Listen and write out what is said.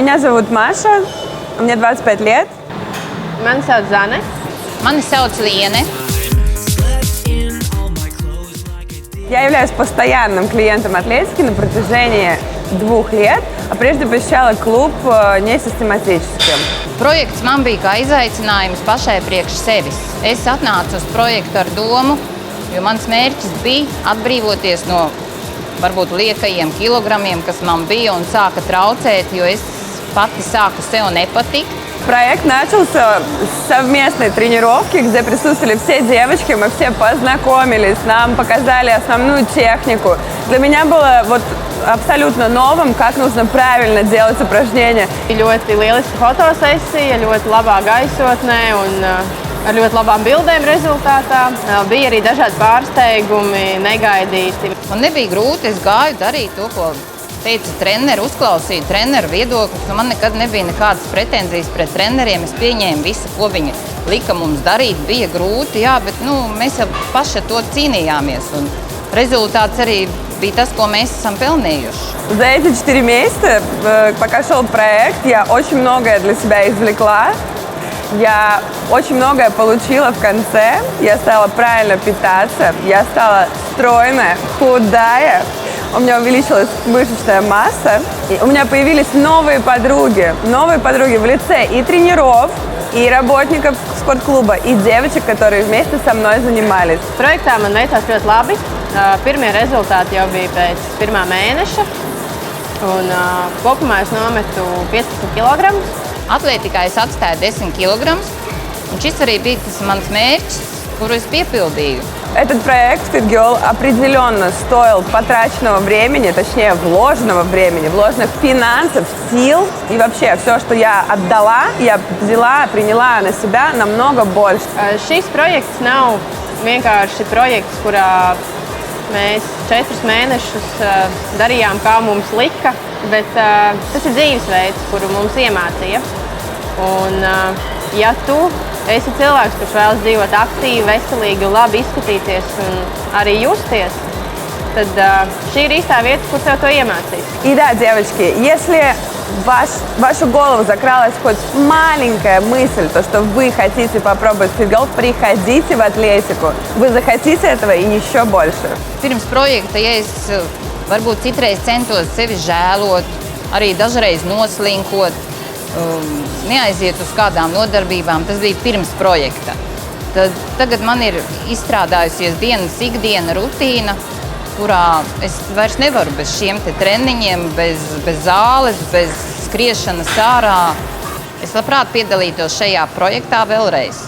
Меня зовут Маша, мне 25 лет. Mani sauc Zane. Mani sauc Liene. Я являюсь постоянным клиентом Атлетики на протяжении 2 лет, а прежде посещала клуб nesistemātiski. Projekts man bija kā izaicinājums pašai priekš sevis. Es atnācu uz projektu ar domu, jo mans mērķis bija atbrīvoties no varbūt liekajiem kilogramiem, kas man bija un sāka traucēt, jo es pati саку sev nepatikt. Проект начался с совместной тренировки, где присутствовали все девочки, мы все познакомились, нам показали основную технику. Для меня было абсолютно новым, как нужно правильно делать упражнения. Ļoti lieliska fotosesija, ļoti labā gaisotnē un ar ļoti labām bildēm rezultātā. Bija arī dažādi pārsteigumi, negaidīti. Man nebija grūti, es gāju darīt to, ko teica treneri, uzklausīju treneru viedokļus. Man nekad nebija nekādas pretenzijas pret treneriem. Es pieņēmu visu, ko viņi lika mums darīt. Bija grūti, jā, bet mēs jau paši to cīnījāmies. Un результат arī bija tas, ko mēs esam pelnījuši. За эти 4 месяца, пока шел проект, я очень многое для себя извлекла. Я очень многое получила в конце. Я стала правильно питаться, я стала стройная, худая. У меня увеличилась мышечная масса. И у меня появились новые подруги в лице и тренеров, и работников спортклуба, и девочек, которые вместе со мной занимались. Projektā man veicās ļoti labi. Pirmie rezultāti jau bija pēc 1. mēneša. Un kopumā es nometu 15 kg. Atlētikā es atstāju 10 kg. Un šis arī bija tas mans mērķis, kuru es piepildīju. Этот проект Fit Girl определенно стоил потраченного времени, точнее вложенного времени, вложенных финансов, сил и вообще все, что я отдала, я взяла, приняла на себя намного больше. Šis projekts nav vienkārši projekts, kurā mēs 4 mēnešus darījām, kā mums lika, bet tas ir dzīvesveids, kuru mums iemācīja. Un, ja tu esi cilvēks, kurš vēlas dzīvot aktīvi, veselīgi, labi izskatīties un arī justies, tad šī ir īstā vieta, kur tev to iemācīs. И да, девочки, если в вашу голову закралась хоть маленькая мысль, то, что вы хотите попробовать Fit Girl, приходите в Атлетику. Вы захотите этого и еще больше. Pirms projekta, ja es varbūt citreiz centos sevi žēlot, arī dažreiz noslinkot, neaiziet uz kādām nodarbībām, tas bija pirms projekta. Tagad man ir izstrādājusies dienas ikdiena rutīna, kurā es vairs nevaru bez šiem treniņiem, bez zāles, bez skriešanas ārā. Es labprāt piedalītos šajā projektā vēlreiz.